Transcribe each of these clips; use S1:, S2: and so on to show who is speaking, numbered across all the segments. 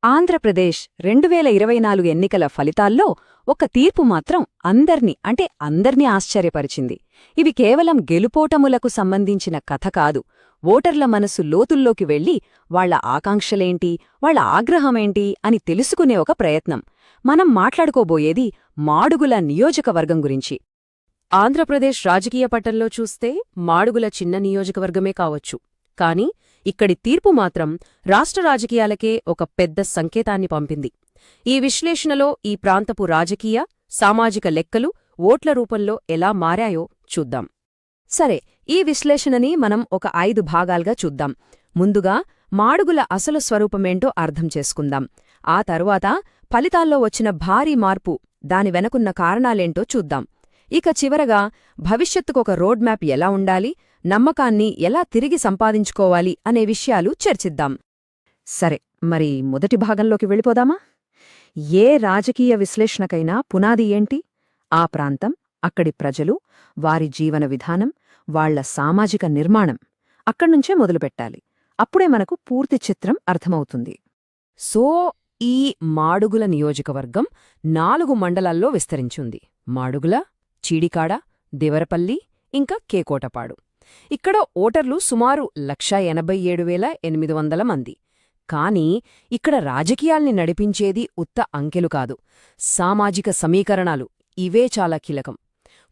S1: ఆంధ్రప్రదేశ్ 2024 ఎన్నికల ఫలితాల్లో ఒక తీర్పు మాత్రం అందర్నీ ఆశ్చర్యపరిచింది. ఇవి కేవలం గెలుపోటములకు సంబంధించిన కథ కాదు, ఓటర్ల మనసు లోతుల్లోకి వెళ్లి వాళ్ల ఆకాంక్షలేంటి, వాళ్ల ఆగ్రహమేంటి అని తెలుసుకునే ఒక ప్రయత్నం. మనం మాట్లాడుకోబోయేది మాడుగుల నియోజకవర్గం గురించి. ఆంధ్రప్రదేశ్ రాజకీయ పటంలో చూస్తే మాడుగుల చిన్న నియోజకవర్గమే కావచ్చు, కాని ఇక్కడి తీర్పు మాత్రం రాష్ట్ర రాజకీయాలకే ఒక పెద్ద సంకేతాన్ని పంపింది. ఈ విశ్లేషణలో ఈ ప్రాంతపు రాజకీయ, సామాజిక లెక్కలు ఓట్ల రూపంలో ఎలా మారాయో చూద్దాం. సరే, ఈ విశ్లేషణని మనం ఒక 5 భాగాలుగా చూద్దాం. ముందుగా మాడుగుల అసలు స్వరూపమేంటో అర్థం చేసుకుందాం. ఆ తరువాత ఫలితాల్లో వచ్చిన భారీ మార్పు, దాని వెనకున్న కారణాలేంటో చూద్దాం. ఇక చివరగా భవిష్యత్తుకొక రోడ్ మ్యాప్ ఎలా ఉండాలి, నమ్మకాన్ని ఎలా తిరిగి సంపాదించుకోవాలి అనే విషయాలు చర్చిద్దాం. సరే, మరి మొదటి భాగంలోకి వెళ్ళిపోదామా? ఏ రాజకీయ విశ్లేషణకైనా పునాది ఏంటి? ఆ ప్రాంతం, అక్కడి ప్రజలు, వారి జీవన విధానం, వాళ్ల సామాజిక నిర్మాణం. అక్కడ్నుంచే మొదలుపెట్టాలి. అప్పుడే మనకు పూర్తి చిత్రం అర్థమవుతుంది. సో, ఈ మాడుగుల నియోజకవర్గం 4 మండలాల్లో విస్తరించుంది. మాడుగుల, చీడికాడ, దేవరపల్లి, ఇంకా కేకోటపాడు. ఇక్కడ ఓటర్లు సుమారు 187,800 మంది. కానీ ఇక్కడ రాజకీయాల్ని నడిపించేది ఉత్త అంకెలు కాదు, సామాజిక సమీకరణాలు. ఇవే చాలా కీలకం.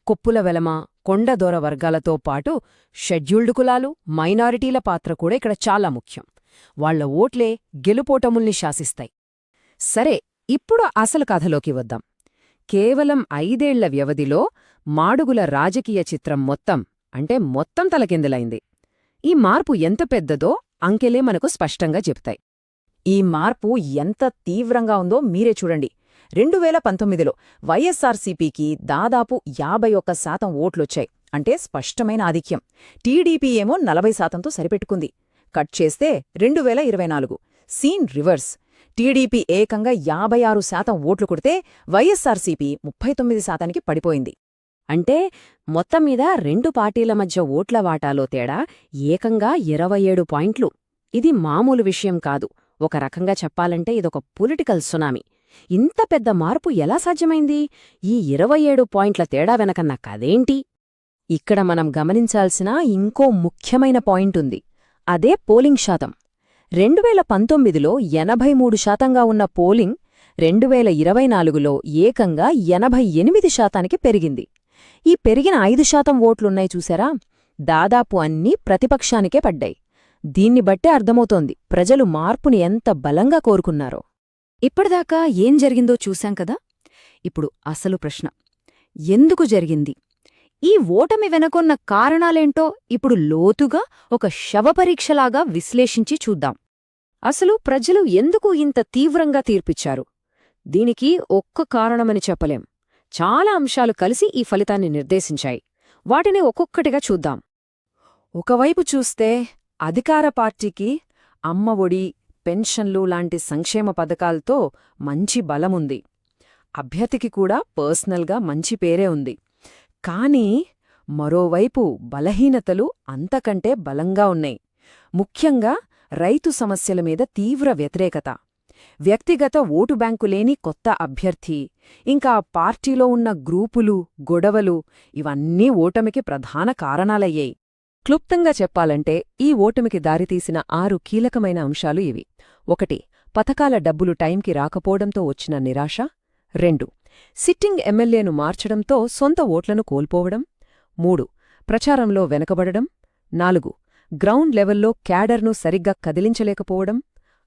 S1: కొప్పుల వెలమ, కొండదొర వర్గాలతో పాటు షెడ్యూల్డ్ కులాలు, మైనారిటీల పాత్ర కూడా ఇక్కడ చాలా ముఖ్యం. వాళ్ల ఓట్లే గెలుపోటముల్ని శాసిస్తాయి. సరే, ఇప్పుడు అసలు కథలోకి వద్దాం. కేవలం 5 ఏళ్ల వ్యవధిలో మాడుగుల రాజకీయ చిత్రం మొత్తం తలకిందులైంది. ఈ మార్పు ఎంత పెద్దదో అంకెలే మనకు స్పష్టంగా చెప్తాయి. ఈ మార్పు ఎంత తీవ్రంగా ఉందో మీరే చూడండి. 2019లో వైఎస్సార్సీపీకి దాదాపు 51% ఓట్లొచ్చాయి, అంటే స్పష్టమైన ఆధిక్యం. టీడీపీ ఏమో 40%తో సరిపెట్టుకుంది. కట్ చేస్తే 2024 సీన్ రివర్స్. టీడీపీ ఏకంగా 56% ఓట్లు కొడితే వైఎస్సార్సీపీ 39%కి పడిపోయింది. అంటే మొత్తం మీద 2 పార్టీల మధ్య ఓట్ల వాటాలో తేడా ఏకంగా 27 పాయింట్లు. ఇది మామూలు విషయం కాదు. ఒక రకంగా చెప్పాలంటే ఇదొక పొలిటికల్ సునామీ. ఇంత పెద్ద మార్పు ఎలా సాధ్యమైంది? ఈ 27 పాయింట్ల తేడా వెనకన్న కదేంటి? ఇక్కడ మనం గమనించాల్సిన ఇంకో ముఖ్యమైన పాయింటుంది. అదే పోలింగ్ శాతం. 2019లో 83%గా ఉన్న పోలింగ్ 2024లో ఏకంగా 88%కి పెరిగింది. ఈ పెరిగిన 5% ఓట్లున్నాయి చూసారా, దాదాపు అన్నీ ప్రతిపక్షానికే పడ్డాయి. దీన్ని బట్టే అర్థమవుతోంది ప్రజలు మార్పుని ఎంత బలంగా కోరుకున్నారో. ఇప్పటిదాకా ఏం జరిగిందో చూశాం కదా. ఇప్పుడు అసలు ప్రశ్న, ఎందుకు జరిగింది? ఈ ఓటమి వెనకొన్న కారణాలేంటో ఇప్పుడు లోతుగా ఒక శవపరీక్షలాగా విశ్లేషించి చూద్దాం. అసలు ప్రజలు ఎందుకు ఇంత తీవ్రంగా తీర్పిచ్చారు? దీనికి ఒక్క కారణమని చెప్పలేం. చాలా అంశాలు కలిసి ఈ ఫలితాన్ని నిర్దేశించాయి. వాటిని ఒక్కొక్కటిగా చూద్దాం. ఒకవైపు చూస్తే అధికార పార్టీకి అమ్మ ఒడి, పెన్షన్లు లాంటి సంక్షేమ పథకాలతో మంచి బలముంది. అభ్యర్థికి కూడా పర్సనల్గా మంచి పేరే ఉంది. కానీ మరోవైపు బలహీనతలు అంతకంటే బలంగా ఉన్నాయి. ముఖ్యంగా రైతు సమస్యల మీద తీవ్ర వ్యతిరేకత, వ్యక్తిగత ఓటు బ్యాంకు లేని కొత్త అభ్యర్థి, ఇంకా పార్టీలో ఉన్న గ్రూపులు, గొడవలు, ఇవన్నీ ఓటమికి ప్రధాన కారణాలయ్యాయి. క్లుప్తంగా చెప్పాలంటే ఈ ఓటమికి దారితీసిన 6 కీలకమైన అంశాలు ఇవి. 1. పథకాల డబ్బులు టైంకి రాకపోవడంతో వచ్చిన నిరాశ. 2. సిట్టింగ్ ఎమ్మెల్యేను మార్చడంతో సొంత ఓట్లను కోల్పోవడం. 3. ప్రచారంలో వెనకబడడం. 4. గ్రౌండ్ లెవెల్లో క్యాడర్ను సరిగ్గా కదిలించలేకపోవడం.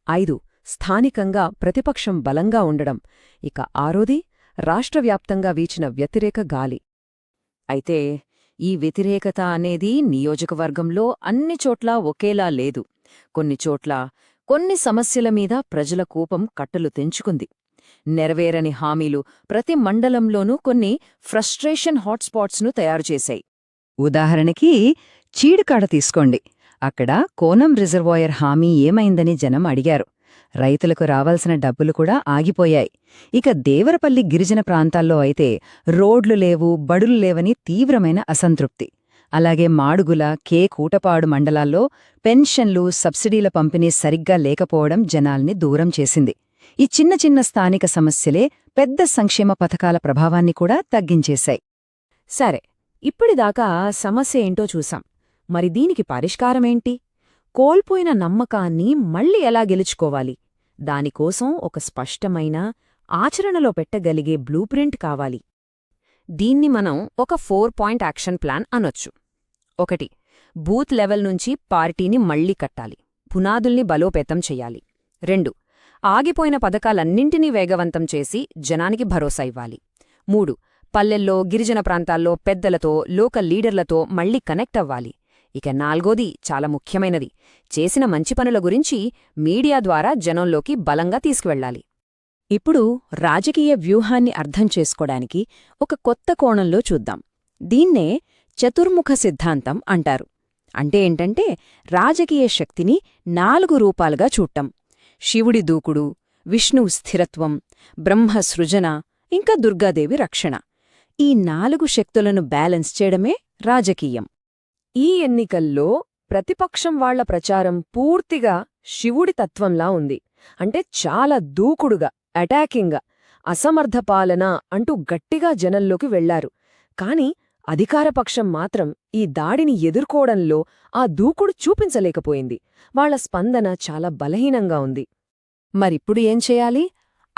S1: 5. స్థానికంగా ప్రతిపక్షం బలంగా ఉండడం. ఇక 6ది రాష్ట్రవ్యాప్తంగా వీచిన వ్యతిరేక గాలి. అయితే ఈ వ్యతిరేకత అనేది నియోజకవర్గంలో అన్ని చోట్లా ఒకేలా లేదు. కొన్ని చోట్ల కొన్ని సమస్యల మీద ప్రజల కోపం కట్టలు తెంచుకుంది. నెరవేరని హామీలు ప్రతి మండలంలోనూ కొన్ని ఫ్రస్ట్రేషన్ హాట్స్పాట్స్ను తయారుచేశాయి. ఉదాహరణకి చీడికాడ తీసుకోండి. అక్కడ కోనం రిజర్వాయర్ హామీ ఏమైందని జనం అడిగారు. రైతులకు రావాల్సిన డబ్బులు కూడా ఆగిపోయాయి. ఇక దేవరపల్లి గిరిజన ప్రాంతాల్లో అయితే రోడ్లు లేవు, బడులు లేవని తీవ్రమైన అసంతృప్తి. అలాగే మాడుగుల, కూటపాడు మండలాల్లో పెన్షన్లు, సబ్సిడీల పంపిణీ సరిగ్గా లేకపోవడం జనాల్ని దూరం చేసింది.
S2: ఈ చిన్న చిన్న స్థానిక సమస్యలే పెద్ద సంక్షేమ పథకాల ప్రభావాన్ని కూడా తగ్గించేశాయి.
S1: సరే, ఇప్పటిదాకా సమస్య ఏంటో చూసాం. మరి దీనికి పరిష్కారమేంటి? కోల్పోయిన నమ్మకాన్ని మళ్ళీ ఎలా గెలుచుకోవాలి? దానికోసం ఒక స్పష్టమైన, ఆచరణలో పెట్టగలిగే బ్లూప్రింట్ కావాలి. దీన్ని మనం ఒక 4 పాయింట్ యాక్షన్ ప్లాన్ అనొచ్చు. 1. బూత్ లెవెల్ నుంచి పార్టీని మళ్లీ కట్టాలి, పునాదుల్ని బలోపేతం చెయ్యాలి. 2. ఆగిపోయిన పథకాలన్నింటినీ వేగవంతం చేసి జనానికి భరోసా ఇవ్వాలి. 3. పల్లెల్లో, గిరిజన ప్రాంతాల్లో పెద్దలతో, లోకల్ లీడర్లతో మళ్లీ కనెక్ట్ అవ్వాలి. ఇక 4ది చాలా ముఖ్యమైనది, చేసిన మంచి పనుల గురించి మీడియా ద్వారా జనంలోకి బలంగా తీసుకువెళ్లాలి.
S2: ఇప్పుడు రాజకీయ వ్యూహాన్ని అర్థం చేసుకోవడానికి ఒక కొత్త కోణంలో చూద్దాం. దీన్నే చతుర్ముఖ సిద్ధాంతం అంటారు. అంటే ఏంటంటే, రాజకీయ శక్తిని 4 రూపాలుగా చూడటం: శివుడి దూకుడు, విష్ణువు స్థిరత్వం, బ్రహ్మ సృజన, ఇంకా దుర్గాదేవి రక్షణ. ఈ 4 శక్తులను బ్యాలెన్స్ చేయడమే రాజకీయం.
S1: ఈ ఎన్నికల్లో ప్రతిపక్షం వాళ్ల ప్రచారం పూర్తిగా శివుడి తత్వంలా ఉంది. అంటే చాలా దూకుడుగా, అటాకింగ్గా, అసమర్థ పాలన అంటూ గట్టిగా జనంలోకి వెళ్లారు. కాని అధికారపక్షం మాత్రం ఈ దాడిని ఎదుర్కోవడంలో ఆ దూకుడు చూపించలేకపోయింది. వాళ్ల స్పందన చాలా బలహీనంగా ఉంది.
S2: మరిప్పుడు ఏం చేయాలి?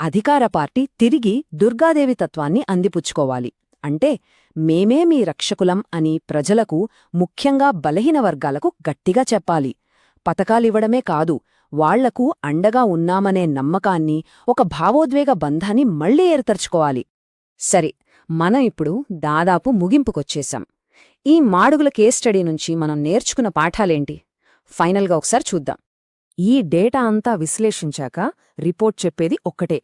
S2: అధికార పార్టీ తిరిగి దుర్గాదేవి తత్వాన్ని అందిపుచ్చుకోవాలి. అంటే, మేమే మీ రక్షకులం అని ప్రజలకు, ముఖ్యంగా బలహీన వర్గాలకు గట్టిగా చెప్పాలి. పథకాలివ్వడమే కాదు, వాళ్లకు అండగా ఉన్నామనే నమ్మకాన్ని, ఒక భావోద్వేగ బంధాన్ని మళ్లీ ఏర్పరచుకోవాలి. సరే, మనం ఇప్పుడు దాదాపు ముగింపుకొచ్చేశాం. ఈ మాడుగుల కేస్ స్టడీ నుంచి మనం నేర్చుకున్న పాఠాలేంటి? ఫైనల్గా ఒకసారి చూద్దాం.
S1: ఈ డేటా అంతా విశ్లేషించాక రిపోర్ట్ చెప్పేది ఒక్కటే: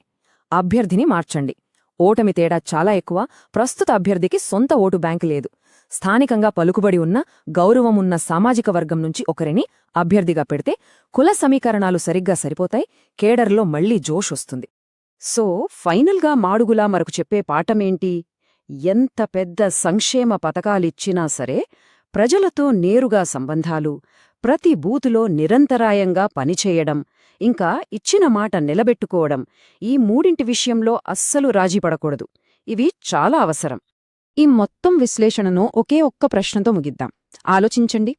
S1: అభ్యర్థిని మార్చండి. ఓటమి తేడా చాలా ఎక్కువ. ప్రస్తుత అభ్యర్థికి సొంత ఓటు బ్యాంకు లేదు. స్థానికంగా పలుకుబడి ఉన్న, గౌరవమున్న సామాజిక వర్గం నుంచి ఒకరిని అభ్యర్థిగా పెడితే కుల సమీకరణాలు సరిగ్గా సరిపోతాయి, కేడర్లో మళ్లీ జోష్ వస్తుంది. సో, ఫైనల్గా మాడుగులా మరకు చెప్పే పాఠమేంటి? ఎంత పెద్ద సంక్షేమ పథకాలిచ్చినా సరే, ప్రజలతో నేరుగా సంబంధాలు, ప్రతి బూతులో నిరంతరాయంగా పనిచేయడం, ఇంకా ఇచ్చిన మాట నిలబెట్టుకోవడం, ఈ 3 విషయంలో అస్సలు రాజీపడకూడదు. ఇవి చాలా అవసరం.
S2: ఈ మొత్తం విశ్లేషణను ఒకే ఒక్క ప్రశ్నతో ముగిద్దాం. ఆలోచించండి.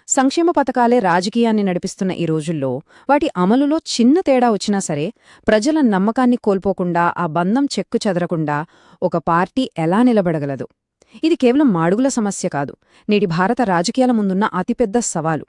S2: సంక్షేమ పథకాలే రాజకీయాన్ని నడిపిస్తున్న ఈ రోజుల్లో వాటి అమలులో చిన్న తేడా వచ్చినా సరే, ప్రజల నమ్మకాన్ని కోల్పోకుండా, ఆ బంధం చెక్కు చెదరకుండా ఒక పార్టీ ఎలా నిలబడగలదు? ఇది కేవలం మాడుగుల సమస్య కాదు, నేటి భారత రాజకీయాల ముందున్న అతిపెద్ద సవాలు.